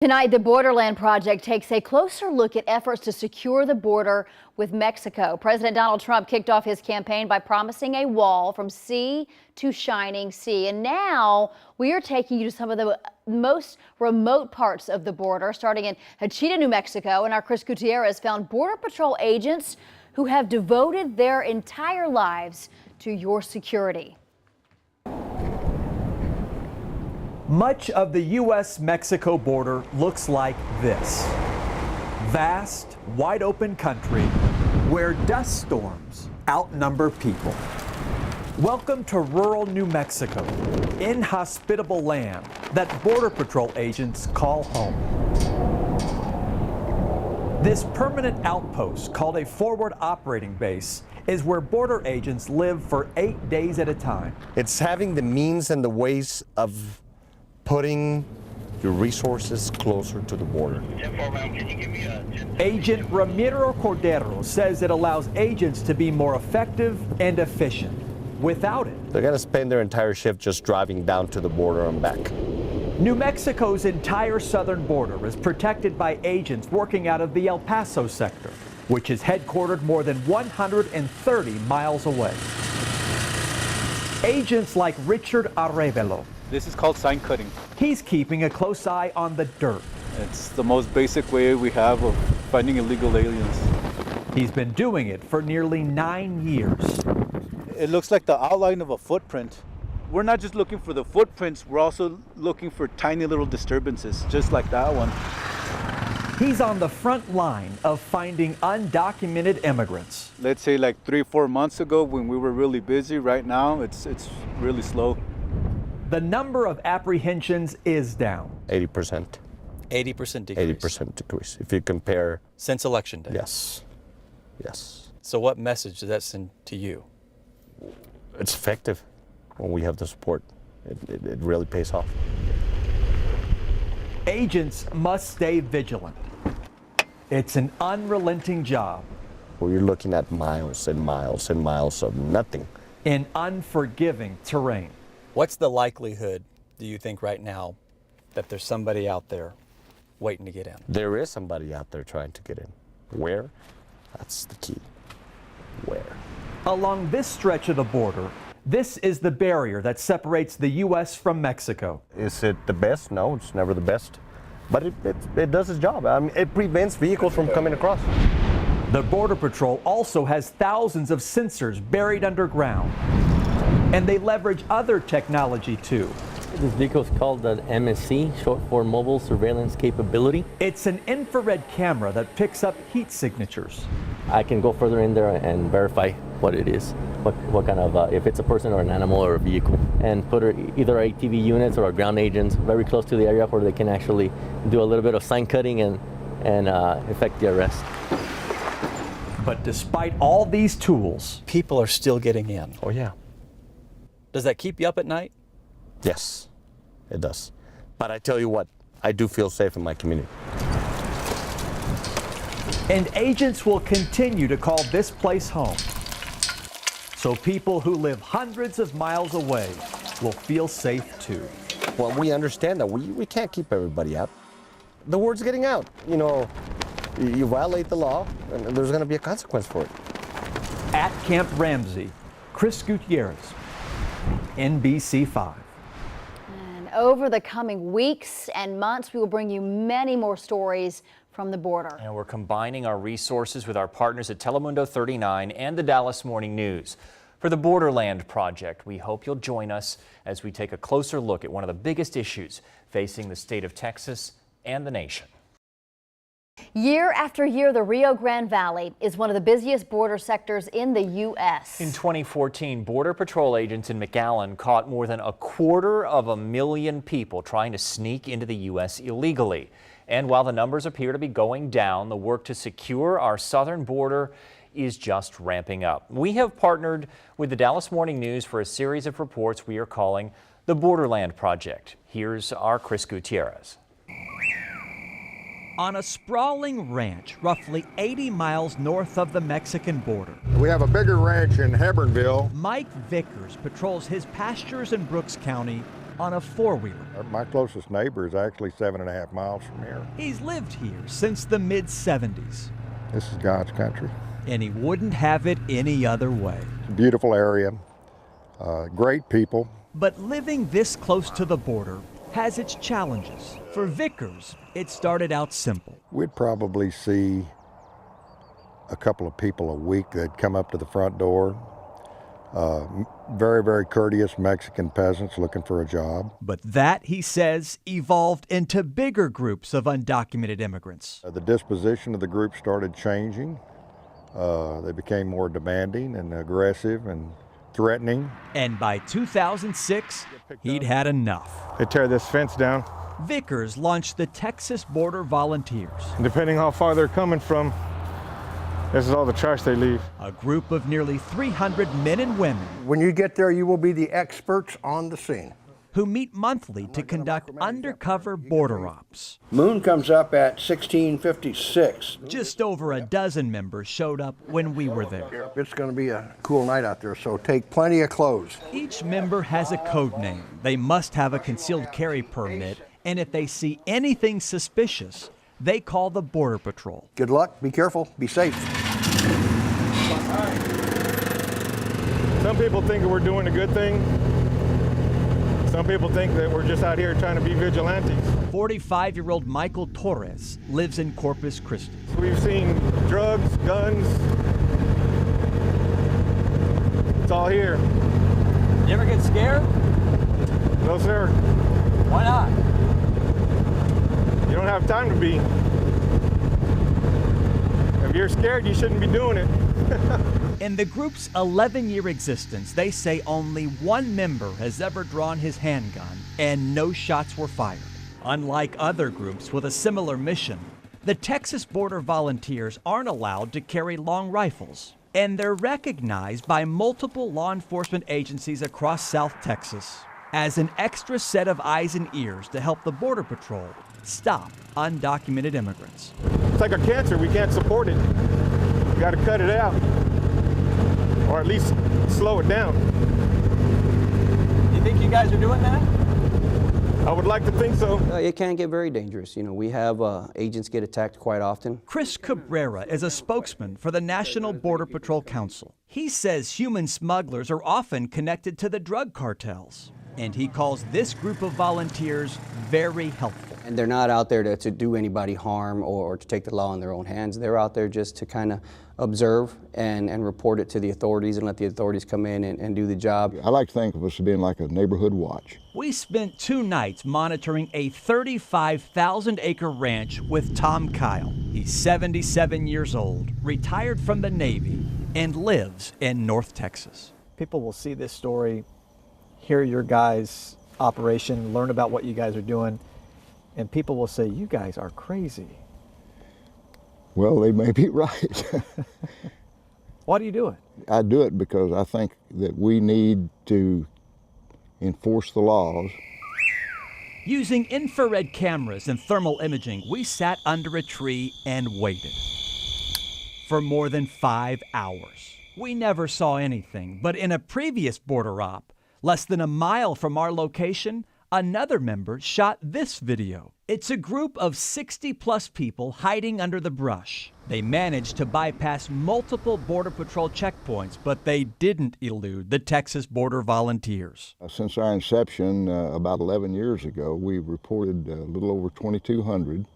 Tonight, the Borderland Project takes a closer look at efforts to secure the border with Mexico. President Donald Trump kicked off his campaign by promising a wall from sea to shining sea. And now we are taking you to some of the most remote parts of the border, starting in Hachita, New Mexico. And our Chris Gutierrez found Border Patrol agents who have devoted their entire lives to your security. Much of the U.S.-Mexico border looks like this. Vast, wide-open country where dust storms outnumber people. Welcome to rural New Mexico, inhospitable land that Border Patrol agents call home. This permanent outpost, called a forward operating base, is where border agents live for 8 days at a time. It's having the means and the ways of putting your resources closer to the border. Agent Ramiro Cordero says it allows agents to be more effective and efficient. Without it, They're going to spend their entire shift just driving down to the border and back. New Mexico's entire southern border is protected by agents working out of the El Paso sector, which is headquartered more than 130 miles away. Agents like Richard Arevalo. This is called sign cutting. He's keeping a close eye on the dirt. It's the most basic way we have of finding illegal aliens. He's been doing it for nearly 9 years. It looks like the outline of a footprint. We're not just looking for the footprints, we're also looking for tiny little disturbances, just like that one. He's on the front line of finding undocumented immigrants. Let's say like 3 or 4 months ago when we were really busy. Right now, it's really slow. The number of apprehensions is down. 80%. 80% decrease. 80% decrease. If you compare. Since Election Day? Yes. Yes. So what message does that send to you? It's effective when we have the support. It really pays off. Agents must stay vigilant. It's an unrelenting job. We're looking at miles and miles and miles of nothing. In unforgiving terrain. What's the likelihood, do you think right now, that there's somebody out there waiting to get in? There is somebody out there trying to get in. Where? That's the key. Where? Along this stretch of the border, this is the barrier that separates the U.S. from Mexico. Is it the best? No, it's never the best. But it does its job. I mean, it prevents vehicles from coming across. The Border Patrol also has thousands of sensors buried underground. And they leverage other technology too. This vehicle is called the MSC, short for Mobile Surveillance Capability. It's an infrared camera that picks up heat signatures. I can go further in there and verify what it is, what kind of, if it's a person or an animal or a vehicle, and put either our ATV units or our ground agents very close to the area where they can actually do a little bit of sign cutting and effect the arrest. But despite all these tools, people are still getting in. Oh yeah. Does that keep you up at night? Yes, it does. But I tell you what, I do feel safe in my community. And agents will continue to call this place home. So people who live hundreds of miles away will feel safe too. Well, we understand that we can't keep everybody out. The word's getting out. You know, you violate the law and there's going to be a consequence for it. At Camp Ramsey, Chris Gutierrez, NBC5. And over the coming weeks and months, we will bring you many more stories from the border. And we're combining our resources with our partners at Telemundo 39 and the Dallas Morning News. For the Borderland Project, we hope you'll join us as we take a closer look at one of the biggest issues facing the state of Texas and the nation. Year after year, the Rio Grande Valley is one of the busiest border sectors in the U.S. In 2014, Border Patrol agents in McAllen caught more than 250,000 people trying to sneak into the U.S. illegally. And while the numbers appear to be going down, the work to secure our southern border is just ramping up. We have partnered with the Dallas Morning News for a series of reports we are calling the Borderland Project. Here's our Chris Gutierrez. On a sprawling ranch roughly 80 miles north of the Mexican border, We have a bigger ranch in Hebronville. Mike Vickers patrols his pastures in Brooks County on a four-wheeler. My closest neighbor is actually 7.5 miles from here. He's lived here since the mid-70s. This is God's country. And he wouldn't have it any other way. It's a beautiful area, great people. But living this close to the border has its challenges. For Vickers, it started out simple. We'd probably see a couple of people a week that'd come up to the front door. Very, very courteous Mexican peasants looking for a job. But that, he says, evolved into bigger groups of undocumented immigrants. The disposition of the group started changing. They became more demanding and aggressive and threatening. And by 2006, he'd had enough. They tear this fence down. Vickers launched the Texas Border Volunteers. Depending how far they're coming from, this is all the trash they leave. A group of nearly 300 men and women. When you get there, you will be the experts on the scene. Who meet monthly to conduct undercover border ops. Moon comes up at 16:56. Just over a dozen members showed up when we were there. It's going to be a cool night out there, so take plenty of clothes. Each member has a code name. They must have a concealed carry permit, and if they see anything suspicious, they call the Border Patrol. Good luck, be careful, be safe. Some people think that we're doing a good thing. Some people think that we're just out here trying to be vigilantes. 45-year-old Michael Torres lives in Corpus Christi. We've seen drugs, guns. It's all here. You ever get scared? No, sir. Why not? You don't have time to be. If you're scared, you shouldn't be doing it. In the group's 11-year existence, they say only one member has ever drawn his handgun and no shots were fired. Unlike other groups with a similar mission, the Texas Border Volunteers aren't allowed to carry long rifles, and they're recognized by multiple law enforcement agencies across South Texas as an extra set of eyes and ears to help the Border Patrol stop undocumented immigrants. It's like a cancer. We can't support it. We got to cut it out, or at least slow it down. You think you guys are doing that? I would like to think so. It can get very dangerous. You know, we have agents get attacked quite often. Chris Cabrera is a spokesman for the National Border Patrol Council. He says human smugglers are often connected to the drug cartels, and he calls this group of volunteers very helpful. And they're not out there to do anybody harm or to take the law in their own hands. They're out there just to kind of observe and report it to the authorities and let the authorities come in and do the job. I like to think of us as being like a neighborhood watch. We spent 2 nights monitoring a 35,000-acre ranch with Tom Kyle. He's 77 years old, retired from the Navy, and lives in North Texas. People will see this story, hear your guys' operation, learn about what you guys are doing, and people will say, you guys are crazy. Well, they may be right. Why do you do it? I do it because I think that we need to enforce the laws. Using infrared cameras and thermal imaging, we sat under a tree and waited for more than 5 hours. We never saw anything, but in a previous border op, less than a mile from our location, another member shot this video. It's a group of 60-plus people hiding under the brush. They managed to bypass multiple Border Patrol checkpoints, but they didn't elude the Texas Border Volunteers. Since our inception about 11 years ago, we've reported a little over 2,200,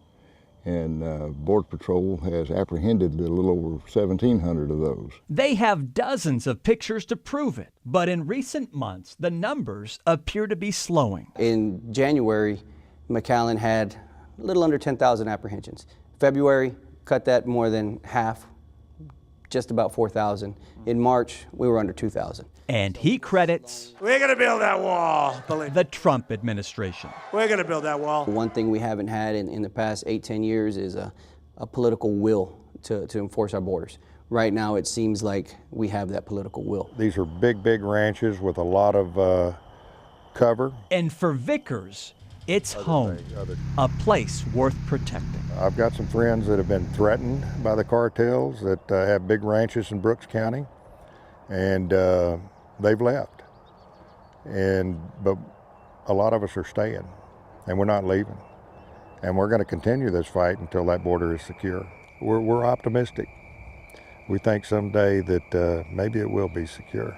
and Border Patrol has apprehended a little over 1,700 of those. They have dozens of pictures to prove it, but in recent months, the numbers appear to be slowing. In January, McAllen had a little under 10,000 apprehensions. February, cut that more than half, just about 4,000. In March, we were under 2,000. And he credits We're going to build that wall. the Trump administration. We're going to build that wall. One thing we haven't had in the past 8-10 years is a political will to enforce our borders. Right now, it seems like we have that political will. These are big, big ranches with a lot of cover. And for Vickers, it's home, a place worth protecting. I've got some friends that have been threatened by the cartels that have big ranches in Brooks County, and they've left. But a lot of us are staying, and we're not leaving. And we're going to continue this fight until that border is secure. We're optimistic. We think someday that maybe it will be secure.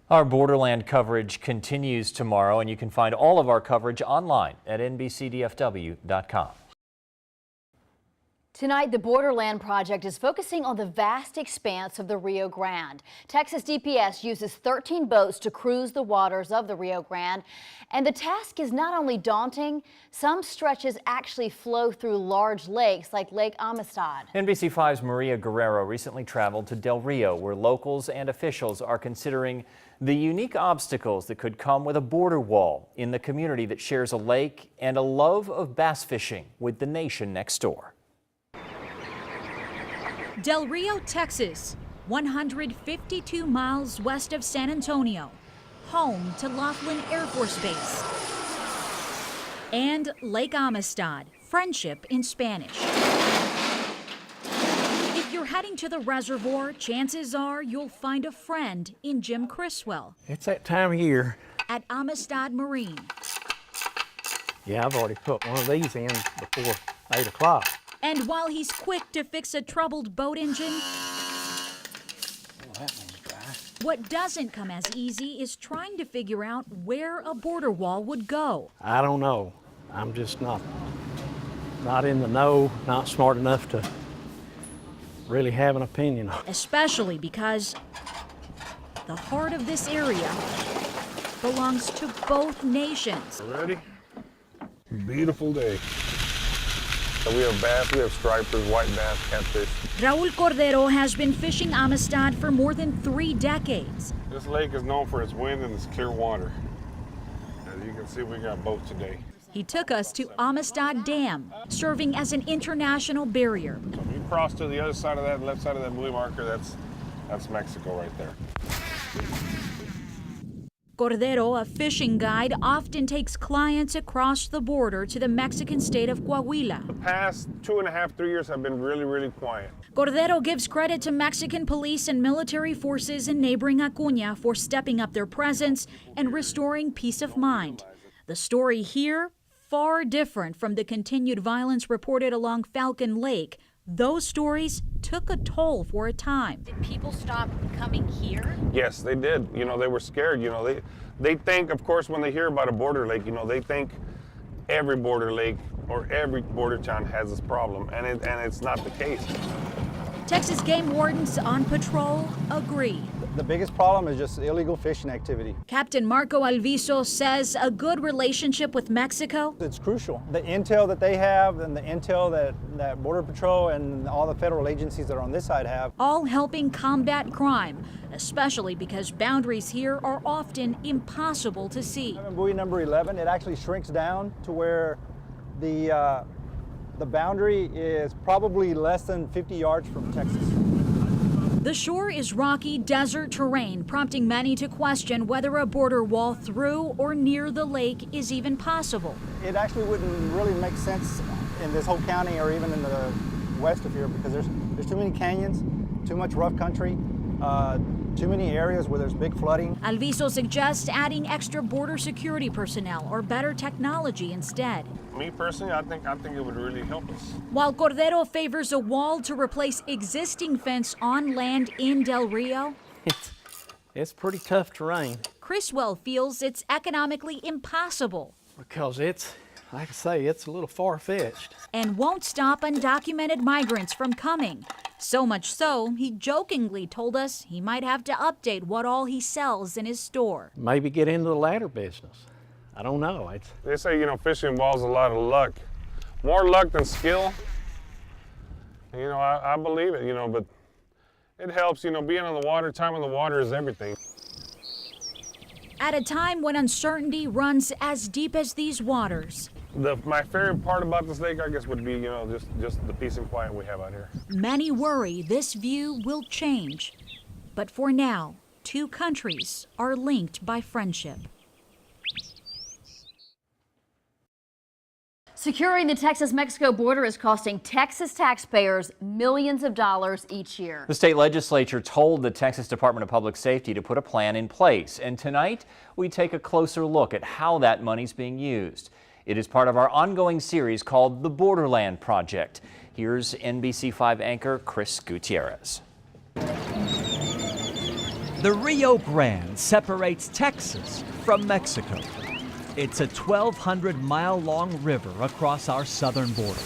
Our Borderland coverage continues tomorrow, and you can find all of our coverage online at NBCDFW.com. Tonight, the Borderland Project is focusing on the vast expanse of the Rio Grande. Texas DPS uses 13 boats to cruise the waters of the Rio Grande, and the task is not only daunting, some stretches actually flow through large lakes like Lake Amistad. NBC5's Maria Guerrero recently traveled to Del Rio, where locals and officials are considering the unique obstacles that could come with a border wall in the community that shares a lake and a love of bass fishing with the nation next door. Del Rio, Texas, 152 miles west of San Antonio, home to Laughlin Air Force Base, and Lake Amistad, friendship in Spanish. If you're heading to the reservoir, chances are you'll find a friend in Jim Criswell. It's that time of year. At Amistad Marine. Yeah, I've already put one of these in before 8 o'clock. And while he's quick to fix a troubled boat engine, what doesn't come as easy is trying to figure out where a border wall would go. I don't know. I'm just not in the know, not smart enough to really have an opinion. Especially because the heart of this area belongs to both nations. Ready? Beautiful day. We have bass, we have stripers, white bass, catfish. Raul Cordero has been fishing Amistad for more than 3 decades. This lake is known for its wind and its clear water. As you can see, we got boats today. He took us to Amistad Dam, serving as an international barrier. So if you cross to the other side of that, left side of that blue marker, that's Mexico right there. Cordero, a fishing guide, often takes clients across the border to the Mexican state of Coahuila. The past 2.5, 3 years have been really, really quiet. Cordero gives credit to Mexican police and military forces in neighboring Acuña for stepping up their presence and restoring peace of mind. The story here, far different from the continued violence reported along Falcon Lake. Those stories took a toll for a time. Did people stop coming here? Yes, they did. You know, they were scared. You know, they think, of course, when they hear about a border lake, you know, they think every border lake or every border town has this problem, and it's not the case. Texas game wardens on patrol agree. The biggest problem is just illegal fishing activity. Captain Marco Alviso says a good relationship with Mexico. It's crucial. The intel that they have and the intel that Border Patrol and all the federal agencies that are on this side have. All helping combat crime, especially because boundaries here are often impossible to see. Buoy number 11, it actually shrinks down to where the boundary is probably less than 50 yards from Texas. The shore is rocky desert terrain, prompting many to question whether a border wall through or near the lake is even possible. It actually wouldn't really make sense in this whole county or even in the west of here because there's too many canyons, too much rough country, too many areas where there's big flooding. Alviso suggests adding extra border security personnel or better technology instead. Me personally, I think it would really help us. While Cordero favors a wall to replace existing fence on land in Del Rio, It's pretty tough terrain. Criswell feels it's economically impossible. Because it's, like I say, it's a little far-fetched. And won't stop undocumented migrants from coming. So much so, he jokingly told us he might have to update what all he sells in his store. Maybe get into the ladder business. I don't know. They say, you know, fishing involves a lot of luck. More luck than skill. You know, I believe it, you know, but it helps, you know, being on the water, time on the water is everything. At a time when uncertainty runs as deep as these waters, My favorite part about this lake, I guess, would be, you know, just the peace and quiet we have out here. many worry this view will change. But for now, two countries are linked by friendship. Securing the Texas-Mexico border is costing Texas taxpayers millions of dollars each year. The state legislature told the Texas Department of Public Safety to put a plan in place. And tonight, we take a closer look at how that money's being used. It is part of our ongoing series called the Borderland Project. Here's NBC5 anchor Chris Gutierrez. The Rio Grande separates Texas from Mexico. It's a 1,200-mile-long river across our southern border.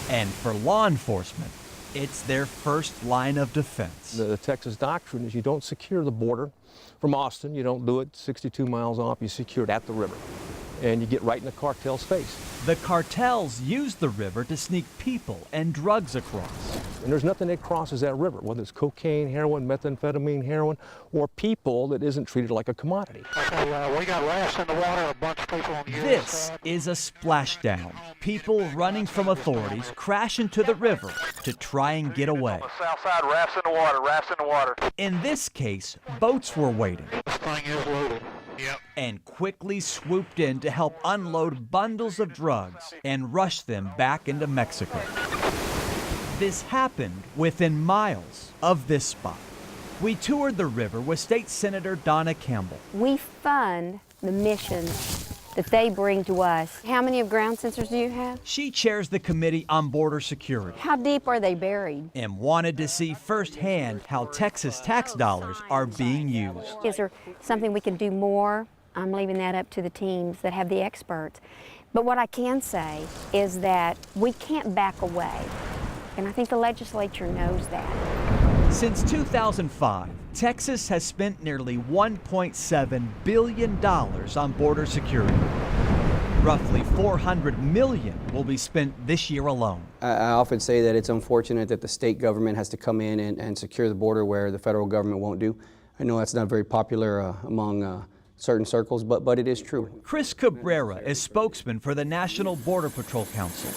And for law enforcement, it's their first line of defense. The Texas doctrine is you don't secure the border from Austin. You don't do it 62 miles off. You secure it at the river. And you get right in the cartel's face. The cartels use the river to sneak people and drugs across. And there's nothing that crosses that river, whether it's cocaine, heroin, methamphetamine, heroin, or people that isn't treated like a commodity. Okay, we got rafts in the water, a bunch of people on the This is a splashdown. People running from authorities crash into the river to try and get away. On the south side, rafts in the water, rafts in the water. In this case, boats were waiting. This thing is loaded. Yep. And quickly swooped in to help unload bundles of drugs and rush them back into Mexico. This happened within miles of this spot. We toured the river with State Senator Donna Campbell. We fund the missions that they bring to us. How many of ground sensors do you have? She chairs the Committee on Border Security. How deep are they buried? And wanted to see firsthand how Texas tax dollars are being used. Is there something we can do more? I'm leaving that up to the teams that have the experts. But what I can say is that we can't back away. And I think the legislature knows that. Since 2005, Texas has spent nearly $1.7 billion on border security. Roughly $400 million will be spent this year alone. I often say that it's unfortunate that the state government has to come in and secure the border where the federal government won't do. I know that's not very popular among certain circles, but it is true. Chris Cabrera is spokesman for the National Border Patrol Council.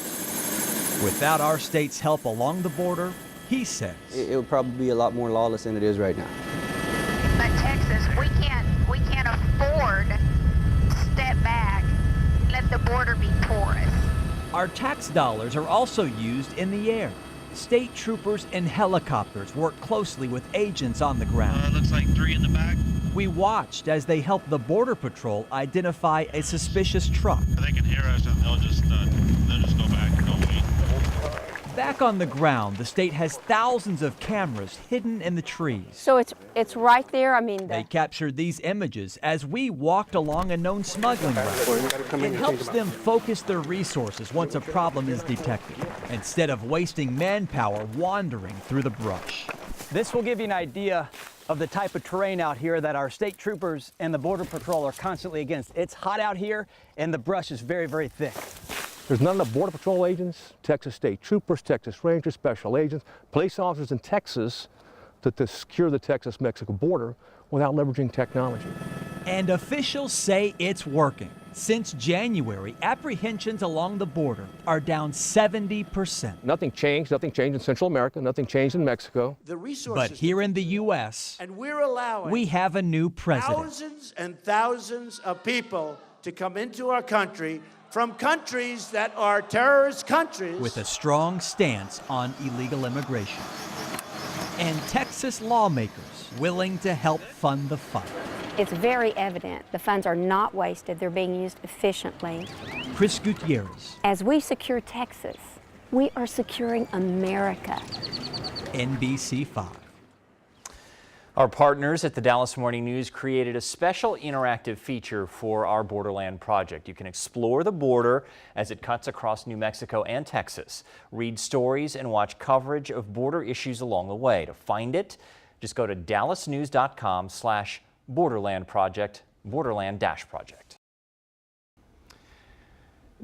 Without our state's help along the border, he says it would probably be a lot more lawless than it is right now. But Texas, we can't afford to step back, let the border be porous. Our tax dollars are also used in the air. State troopers and helicopters work closely with agents on the ground. Looks like 3 in the back. We watched as they helped the Border Patrol identify a suspicious truck. They can hear us and they'll just go back and go wait. Back on the ground, the state has thousands of cameras hidden in the trees. So it's right there. I mean, they captured these images as we walked along a known smuggling route. It helps them focus their resources once a problem is detected, instead of wasting manpower wandering through the brush. This will give you an idea of the type of terrain out here that our state troopers and the Border Patrol are constantly against. It's hot out here and the brush is very, very thick. There's none of the Border Patrol agents, Texas State Troopers, Texas Rangers, special agents, police officers in Texas to secure the Texas-Mexico border without leveraging technology. And officials say it's working. Since January, apprehensions along the border are down 70%. Nothing changed in Central America, nothing changed in Mexico. But here in the U.S., and we're allowing we have a new president. Thousands and thousands of people to come into our country from countries that are terrorist countries. With a strong stance on illegal immigration. And Texas lawmakers willing to help fund the fight. It's very evident the funds are not wasted. They're being used efficiently. Chris Gutierrez. As we secure Texas, we are securing America. NBC5. Our partners at the Dallas Morning News created a special interactive feature for our Borderland Project. You can explore the border as it cuts across New Mexico and Texas. Read stories and watch coverage of border issues along the way. To find it, just go to dallasnews.com/Borderland Project, Borderland-Project.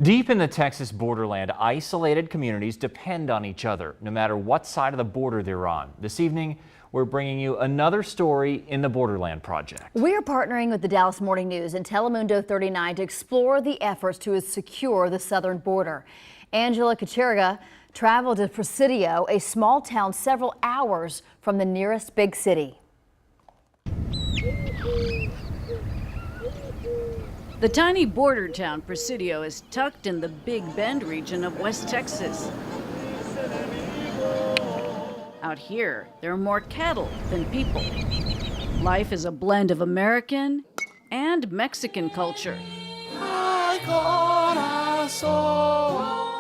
Deep in the Texas borderland, isolated communities depend on each other, no matter what side of the border they're on. This evening, we're bringing you another story in the Borderland Project. We're partnering with the Dallas Morning News and Telemundo 39 to explore the efforts to secure the southern border. Angela Kucheriga traveled to Presidio, a small town several hours from the nearest big city. The tiny border town Presidio is tucked in the Big Bend region of West Texas. Out here, there are more cattle than people. Life is a blend of American and Mexican culture.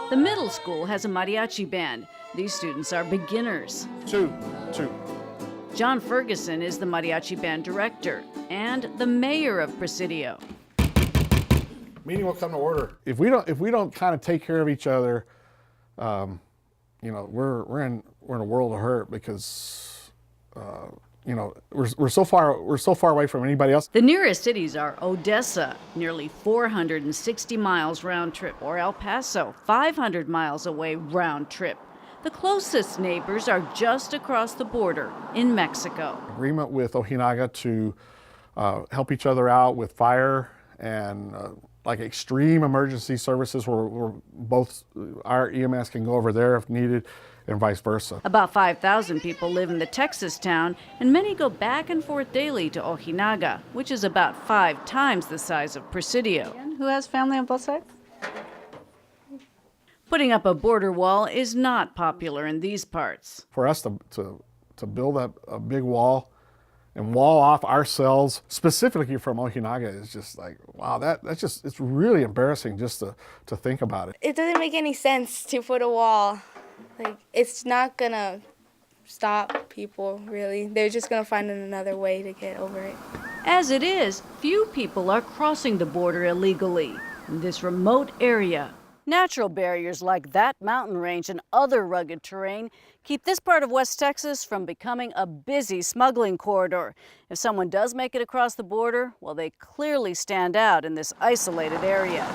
The middle school has a mariachi band. These students are beginners. Two. John Ferguson is the mariachi band director and the mayor of Presidio. Meeting will come to order. If we don't kind of take care of each other, you know, we're in a world of hurt because you know, we're so far away from anybody else. The nearest cities are Odessa, nearly 460 miles round trip, or El Paso, 500 miles away round trip. The closest neighbors are just across the border in Mexico. Agreement with Ojinaga to help each other out with fire and like extreme emergency services where both our EMS can go over there if needed and vice versa. About 5,000 people live in the Texas town, and many go back and forth daily to Ojinaga, which is about 5 times the size of Presidio. Who has family on both sides? Putting up a border wall is not popular in these parts. For us to build up a big wall and wall off ourselves, specifically from Ojinaga, is just like, wow, that's just, it's really embarrassing just to think about it. It doesn't make any sense to put a wall. Like, it's not gonna stop people, really. They're just gonna find another way to get over it. As it is, few people are crossing the border illegally in this remote area. Natural barriers like that mountain range and other rugged terrain keep this part of West Texas from becoming a busy smuggling corridor. If someone does make it across the border, well, they clearly stand out in this isolated area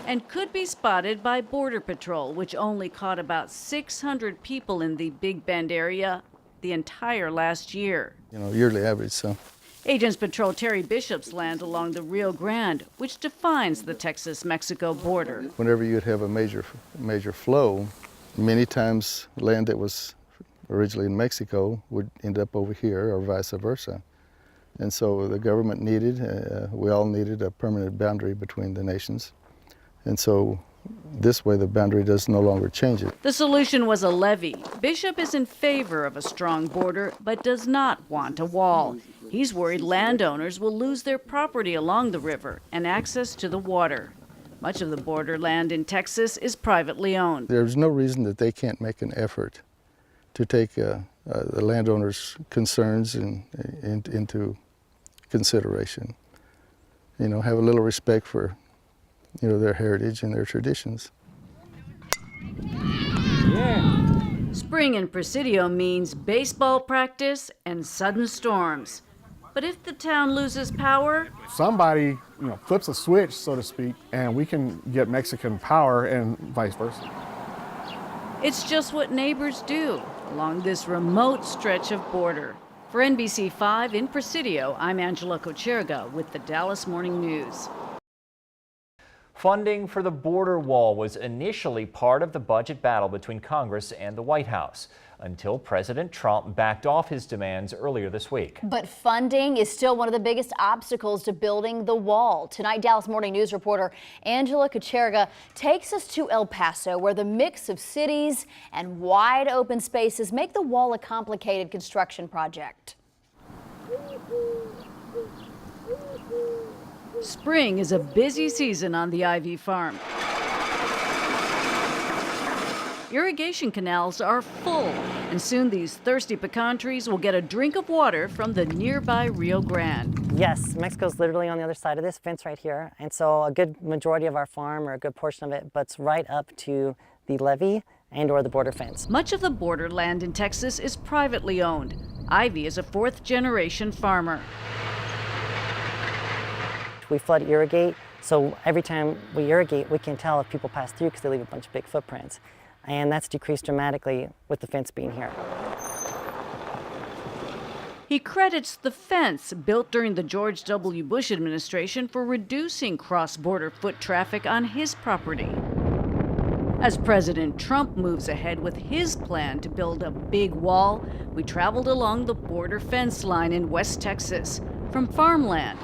and could be spotted by Border Patrol, which only caught about 600 people in the Big Bend area the entire last year. You know, yearly average, so. Agents patrol Terry Bishop's land along the Rio Grande, which defines the Texas-Mexico border. Whenever you'd have a major flow, many times land that was originally in Mexico would end up over here or vice versa. And so the government needed, we all needed a permanent boundary between the nations. And so this way the boundary does no longer change it. The solution was a levee. Bishop is in favor of a strong border, but does not want a wall. He's worried landowners will lose their property along the river and access to the water. Much of the borderland in Texas is privately owned. There's no reason that they can't make an effort to take the landowners' concerns into consideration. You know, have a little respect for, you know, their heritage and their traditions. Spring in Presidio means baseball practice and sudden storms. But if the town loses power, Somebody, you know, flips a switch, so to speak, and we can get Mexican power and vice versa. it's just what neighbors do along this remote stretch of border. For NBC5 in Presidio, I'm Angela Kocherga with the Dallas Morning News. Funding for the border wall was initially part of the budget battle between Congress and the White House until President Trump backed off his demands earlier this week. But funding is still one of the biggest obstacles to building the wall. Tonight, Dallas Morning News reporter Angela Kocherga takes us to El Paso, where the mix of cities and wide open spaces make the wall a complicated construction project. Spring is a busy season on the Ivy farm. Irrigation canals are full, and soon these thirsty pecan trees will get a drink of water from the nearby Rio Grande. Yes, Mexico's literally on the other side of this fence right here, and so a good majority of our farm, or a good portion of it, butts right up to the levee and or the border fence. Much of the borderland in Texas is privately owned. Ivy is a fourth-generation farmer. We flood irrigate, so every time we irrigate, we can tell if people pass through because they leave a bunch of big footprints. And that's decreased dramatically with the fence being here. He credits the fence built during the George W. Bush administration for reducing cross-border foot traffic on his property. As President Trump moves ahead with his plan to build a big wall, we traveled along the border fence line in West Texas from farmland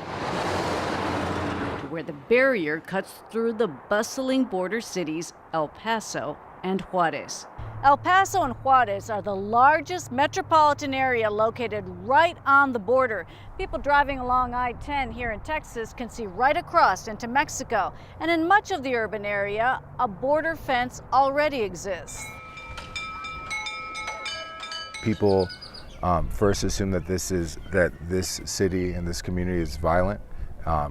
where the barrier cuts through the bustling border cities El Paso and Juarez. El Paso and Juarez are the largest metropolitan area located right on the border. People driving along I-10 here in Texas can see right across into Mexico. And in much of the urban area, a border fence already exists. People first assume that this city and this community is violent,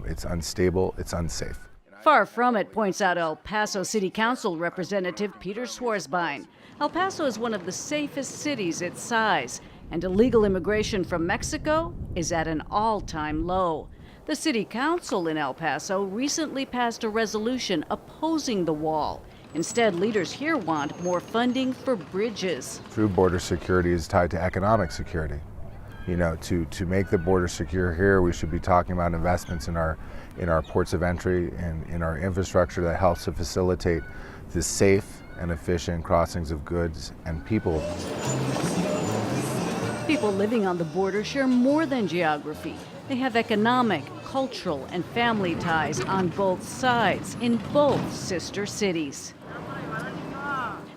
it's unstable, it's unsafe. Far from it, points out El Paso City Council Representative Peter Schwarzbein. El Paso is one of the safest cities its size, and illegal immigration from Mexico is at an all-time low. The city council in El Paso recently passed a resolution opposing the wall. Instead, leaders here want more funding for bridges. True border security is tied to economic security. You know, to make the border secure here, we should be talking about investments in our ports of entry and in our infrastructure that helps to facilitate the safe and efficient crossings of goods and people. People living on the border share more than geography. They have economic, cultural, and family ties on both sides in both sister cities.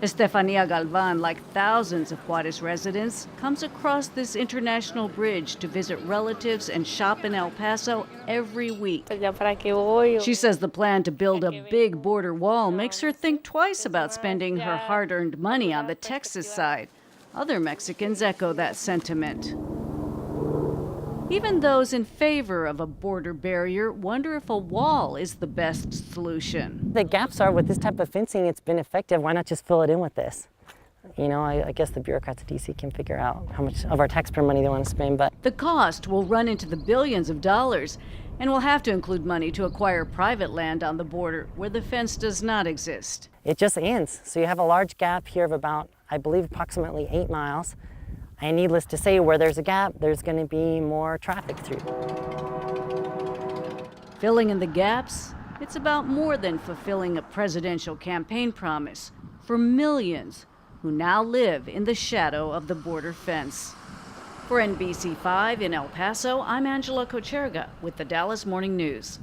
Estefania Galvan, like thousands of Juarez residents, comes across this international bridge to visit relatives and shop in El Paso every week. She says the plan to build a big border wall makes her think twice about spending her hard-earned money on the Texas side. Other Mexicans echo that sentiment. Even those in favor of a border barrier wonder if a wall is the best solution. The gaps are with this type of fencing, it's been effective. Why not just fill it in with this? You know, I guess the bureaucrats at DC can figure out how much of our taxpayer money they want to spend, but the cost will run into the billions of dollars, and will have to include money to acquire private land on the border where the fence does not exist. It just ends. So you have a large gap here of about, I believe, approximately 8 miles. And needless to say, where there's a gap, there's going to be more traffic through. Filling in the gaps, it's about more than fulfilling a presidential campaign promise for millions who now live in the shadow of the border fence. For NBC5 in El Paso, I'm Angela Kocherga with the Dallas Morning News.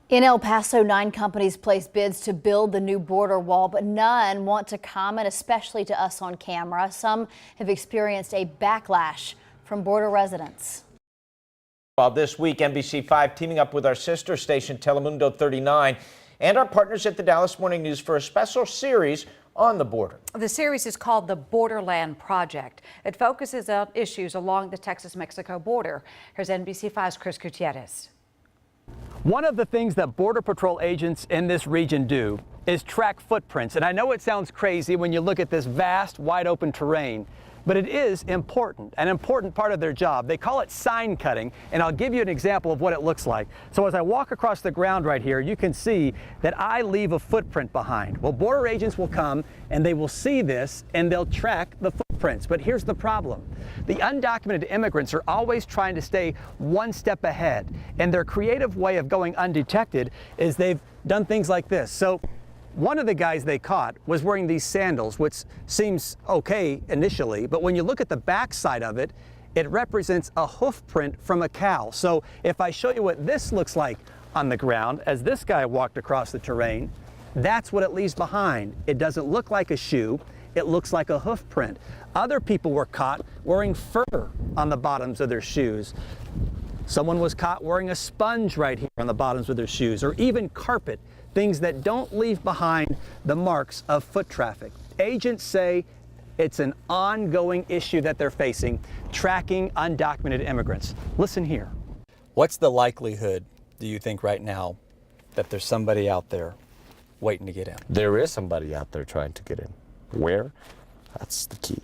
In El Paso, 9 companies placed bids to build the new border wall, but none want to comment, especially to us on camera. Some have experienced a backlash from border residents. Well, this week, NBC5 teaming up with our sister station, Telemundo 39, and our partners at the Dallas Morning News for a special series on the border. The series is called the Borderland Project. It focuses on issues along the Texas-Mexico border. Here's NBC5's Chris Gutierrez. One of the things that Border Patrol agents in this region do is track footprints. And I know it sounds crazy when you look at this vast, wide open terrain, but it is important, an important part of their job. They call it sign cutting, and I'll give you an example of what it looks like. So as I walk across the ground right here, you can see that I leave a footprint behind. Well, border agents will come and they will see this and they'll track the footprints. But here's the problem. The undocumented immigrants are always trying to stay one step ahead, and their creative way of going undetected is they've done things like this. So one of the guys they caught was wearing these sandals, which seems okay initially, but when you look at the back side of it, it represents a hoof print from a cow. So if I show you what this looks like on the ground, as this guy walked across the terrain, that's what it leaves behind. It doesn't look like a shoe, it looks like a hoof print. Other people were caught wearing fur on the bottoms of their shoes. Someone was caught wearing a sponge right here on the bottoms of their shoes, or even carpet. Things that don't leave behind the marks of foot traffic. Agents say it's an ongoing issue that they're facing, tracking undocumented immigrants. Listen here. What's the likelihood, do you think right now, that there's somebody out there waiting to get in? There is somebody out there trying to get in. Where? That's the key.